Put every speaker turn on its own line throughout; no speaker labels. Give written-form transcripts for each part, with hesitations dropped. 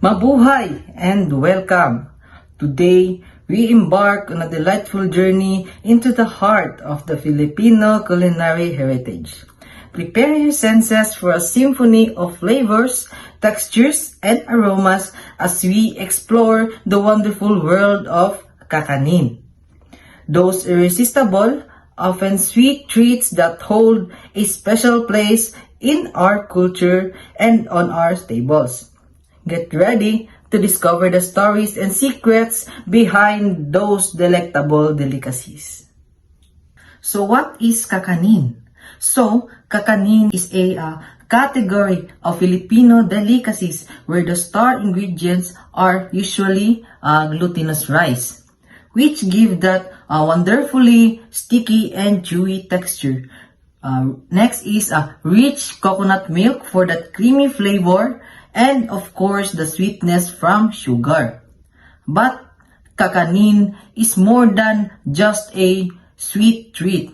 Mabuhay and welcome! Today, we embark on a delightful journey into the heart of the Filipino culinary heritage. Prepare your senses for a symphony of flavors, textures, and aromas as we explore the wonderful world of kakanin. Those irresistible, often sweet treats that hold a special place in our culture and on our tables. Get ready to discover the stories and secrets behind those delectable delicacies. So what is kakanin? Kakanin is a category of Filipino delicacies where the star ingredients are usually glutinous rice, which give that wonderfully sticky and chewy texture. Next is rich coconut milk for that creamy flavor, and of course the sweetness from sugar. But kakanin is more than just a sweet treat.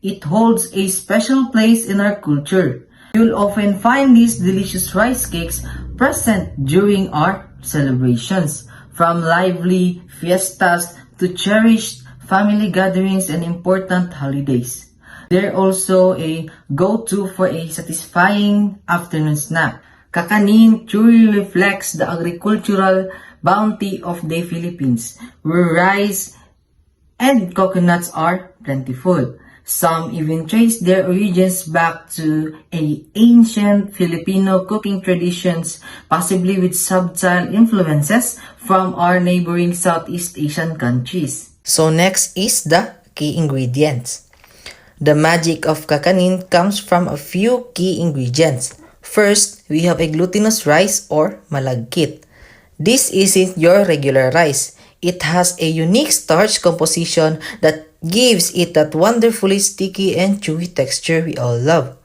It holds a special place in our culture. You'll often find these delicious rice cakes present during our celebrations, from lively fiestas to cherished family gatherings and important holidays. They're also a go-to for a satisfying afternoon snack. Kakanin truly reflects the agricultural bounty of the Philippines, where rice and coconuts are plentiful. Some even trace their origins back to ancient Filipino cooking traditions, possibly with subtle influences from our neighboring Southeast Asian countries. So next is the key ingredients. The magic of kakanin comes from a few key ingredients. First, we have a glutinous rice or malagkit. This isn't your regular rice. It has a unique starch composition that gives it that wonderfully sticky and chewy texture we all love.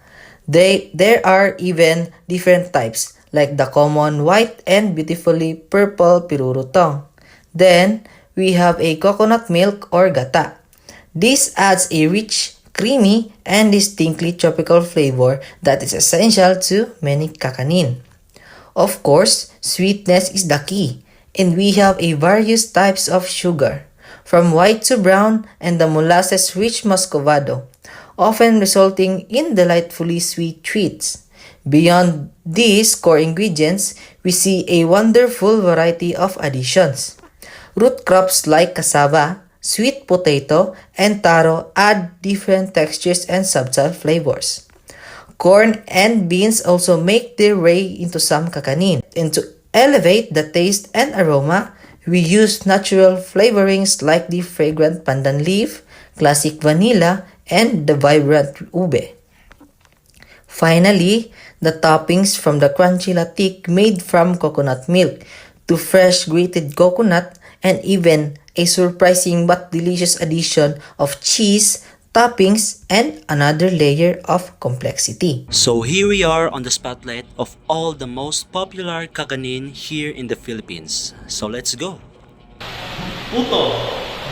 There are even different types, like the common white and beautifully purple pirurutong. Then, we have a coconut milk or gata. This adds a rich, creamy, and distinctly tropical flavor that is essential to many kakanin. Of course, sweetness is the key, and we have a various types of sugar, from white to brown and the molasses-rich muscovado, often resulting in delightfully sweet treats. Beyond these core ingredients, we see a wonderful variety of additions. Root crops like cassava, sweet potato, and taro add different textures and subtle flavors. Corn and beans also make their way into some kakanin. And to elevate the taste and aroma, we use natural flavorings like the fragrant pandan leaf, classic vanilla, and the vibrant ube. Finally, the toppings from the crunchy latik made from coconut milk to fresh grated coconut and even a surprising but delicious addition of cheese, toppings, and another layer of complexity.
So here we are on the spotlight of all the most popular kakanin here in the Philippines. So let's go!
Puto.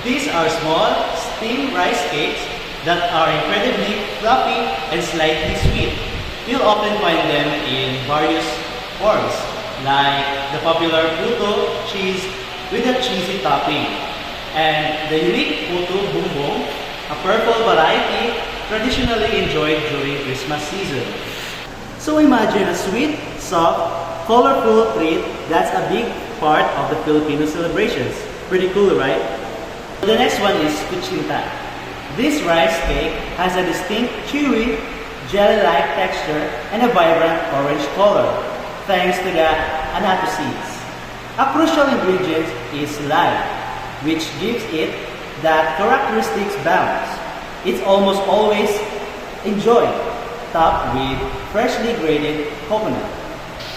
These are small, steamed rice cakes that are incredibly fluffy and slightly sweet. You'll often find them in various forms, like the popular puto cheese with a cheesy topping, and the unique puto bumbong, a purple variety traditionally enjoyed during Christmas season. So imagine a sweet, soft, colorful treat that's a big part of the Filipino celebrations. Pretty cool, right? The next one is kuchinta. This rice cake has a distinct chewy, jelly-like texture and a vibrant orange color, thanks to the annatto seeds. A crucial ingredient is lye, which gives it that characteristic balance. It's almost always enjoyed, topped with freshly grated coconut.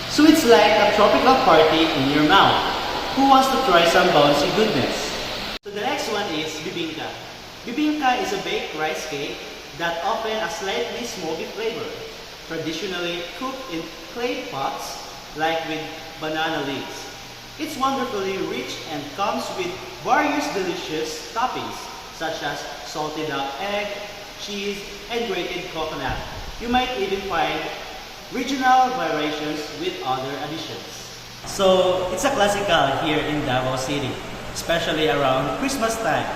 So it's like a tropical party in your mouth. Who wants to try some bouncy goodness? So the next one is bibingka. Bibingka is a baked rice cake that often a slightly smoky flavor, traditionally cooked in clay pots like with banana leaves. It's wonderfully rich and comes with various delicious toppings such as salted duck egg, cheese, and grated coconut. You might even find regional variations with other additions. So it's a classical here in Davao City, especially around Christmas time.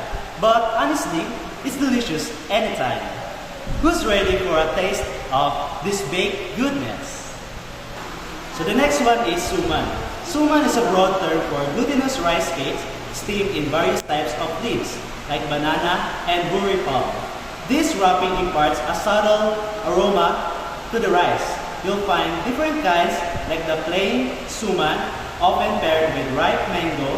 But honestly, it's delicious anytime. Who's ready for a taste of this baked goodness? So the next one is suman. Suman is a broad term for glutinous rice cakes steamed in various types of leaves, like banana and buri palm. This wrapping imparts a subtle aroma to the rice. You'll find different kinds like the plain suman, often paired with ripe mango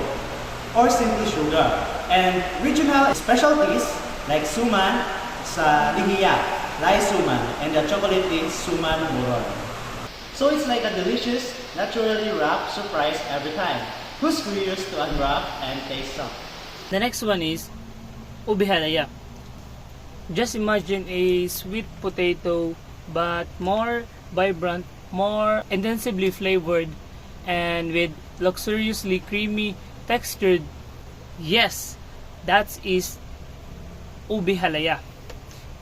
or simply sugar, and regional specialties like suman sa Lihiya, rice suman, and the chocolatey suman buron. So it's like a delicious, naturally wrapped surprise every time. Who's curious to unwrap and taste some?
The next one is ube halaya. Just imagine a sweet potato but more vibrant, more intensively flavored, and with luxuriously creamy textured. Yes, that is ube halaya,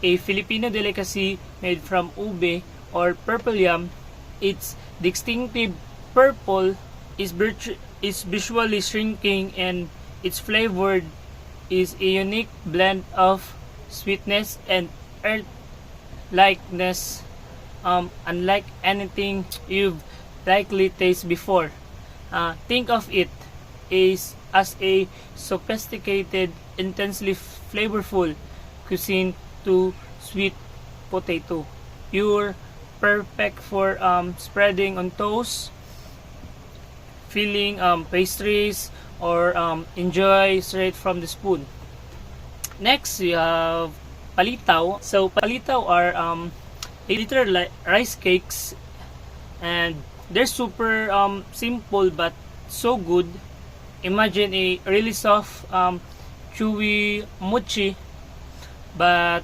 a Filipino delicacy made from ube or purple yam. Its distinctive purple is visually shrinking, and its flavored is a unique blend of sweetness and earth likeness, unlike anything you've likely tasted before. Think of it as a sophisticated, intensely flavorful cuisine to sweet potato. You're perfect for spreading on toast, filling pastries, or enjoy straight from the spoon. Next, we have palitaw. So palitaw are literal rice cakes, and they're super simple but so good. Imagine a really soft, chewy mochi, but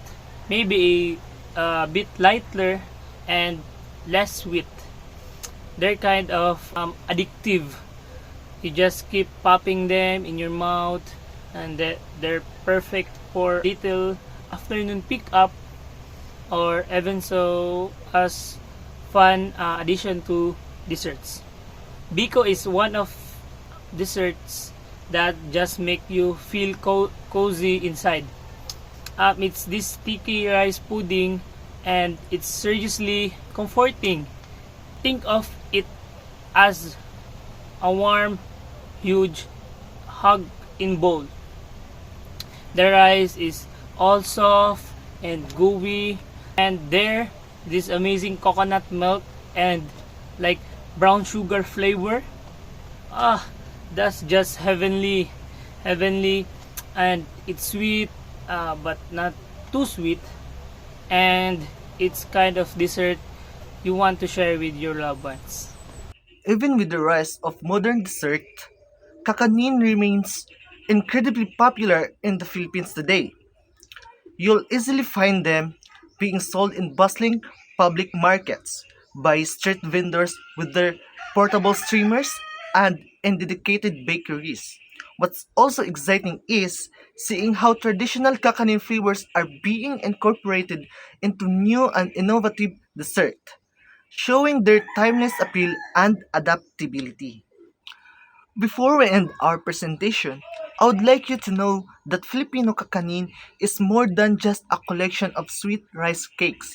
maybe a bit lighter and less sweet. They're kind of addictive. You just keep popping them in your mouth, and they're perfect for little afternoon pick up, or even so as fun addition to desserts. Biko is one of desserts that just make you feel cozy inside. It's this sticky rice pudding, and it's seriously comforting. Think of it as a warm, huge hug in bowl. The rice is all soft and gooey, and there this amazing coconut milk and like brown sugar flavor. That's just heavenly, and it's sweet, but not too sweet, and it's kind of dessert you want to share with your loved ones.
Even with the rise of modern dessert, kakanin remains incredibly popular in the Philippines today. You'll easily find them being sold in bustling public markets by street vendors with their portable streamers and in dedicated bakeries. What's also exciting is seeing how traditional kakanin flavors are being incorporated into new and innovative dessert, showing their timeless appeal and adaptability. Before we end our presentation, I would like you to know that Filipino kakanin is more than just a collection of sweet rice cakes.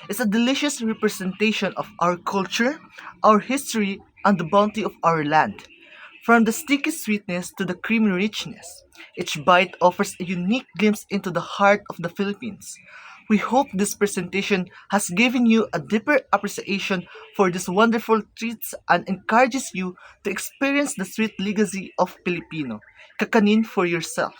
It's a delicious representation of our culture, our history, and the bounty of our land. From the sticky sweetness to the creamy richness, each bite offers a unique glimpse into the heart of the Philippines. We hope this presentation has given you a deeper appreciation for these wonderful treats and encourages you to experience the sweet legacy of Filipino kakanin for yourself.